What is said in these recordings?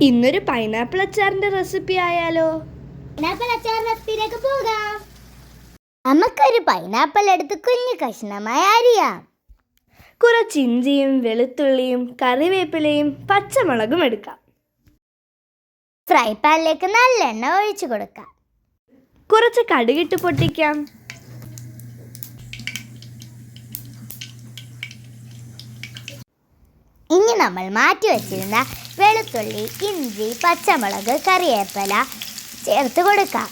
ഇന്നൊരു pineapple അച്ചാറിന്റെ recipe ആയാലോ? Pineapple അച്ചാർ റെസിപ്പിയിലേക്ക് പോകാം. നമുക്കൊരു പൈനാപ്പിൾ എടുത്ത് കുഞ്ഞു കഷ്ണമായി അരിയാം. കുറച്ച് ഇഞ്ചിയും വെളുത്തുള്ളിയും കറിവേപ്പിലയും പച്ചമുളകും എടുക്കാം. ഫ്രൈ പാനിലേക്ക് നല്ല എണ്ണ ഒഴിച്ചു കൊടുക്കാം. കുറച്ച് കടുകിട്ട് പൊട്ടിക്കാം. ഇനി നമ്മൾ മാറ്റി വച്ചിരുന്ന വെളുത്തുള്ളി, ഇഞ്ചി, പച്ചമുളക്, കറിവേപ്പില ചേർത്ത് കൊടുക്കാം.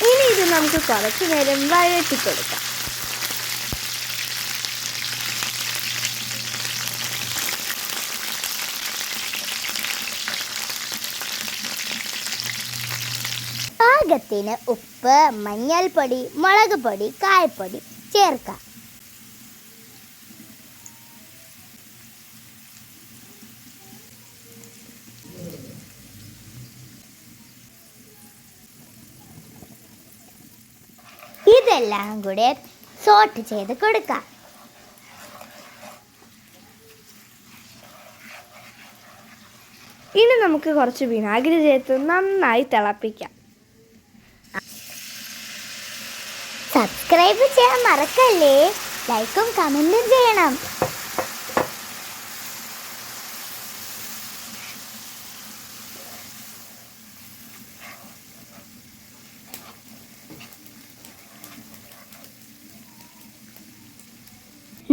ഇനി ഇത് നമുക്ക് കുറച്ചു നേരം വഴറ്റി കൊടുക്കാം. പാകത്തിന് ഉപ്പ്, മഞ്ഞൾപ്പൊടി, മുളക് പൊടി, കായപ്പൊടി ചേർക്കാം. ഇതെല്ലാം കൂടെ സോട്ട് ചെയ്ത് കൊടുക്കാം. ഇനി നമുക്ക് കുറച്ച് വിനാഗിരി ചേർത്ത് നന്നായി തിളപ്പിക്കാം. സബ്സ്ക്രൈബ് ചെയ്യാൻ മറക്കല്ലേ. ലൈക്കും കമന്റും ചെയ്യണം.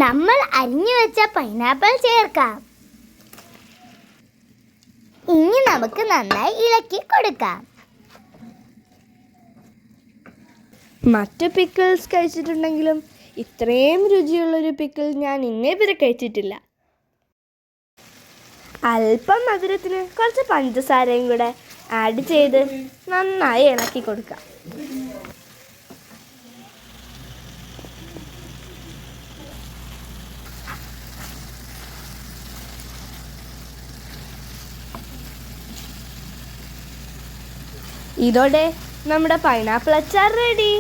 നമ്മൾ അരിഞ്ഞു വെച്ച പൈനാപ്പിൾ ചേർക്കാം. ഇനി നമുക്ക് നന്നായി ഇളക്കി കൊടുക്കാം. മറ്റ് പിക്കിൾസ് കഴിച്ചിട്ടുണ്ടെങ്കിലും ഇത്രയും രുചിയുള്ളൊരു പിക്കിൾ ഞാൻ ഇന്നേ വരെ കഴിച്ചിട്ടില്ല. അല്പം മധുരത്തിന് കുറച്ച് പഞ്ചസാരയും കൂടെ ആഡ് ചെയ്ത് നന്നായി ഇളക്കി കൊടുക്കാം. ഇതോടെ നമ്മുടെ പൈനാപ്പിൾ അച്ചാർ റെഡി.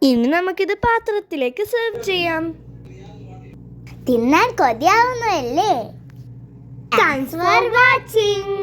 ഇനി നമുക്കിത് പാത്രത്തിലേക്ക് സെർവ് ചെയ്യാം. തിന്നാൻ കൊതിയാവുന്നതല്ലേ? Thanks for watching.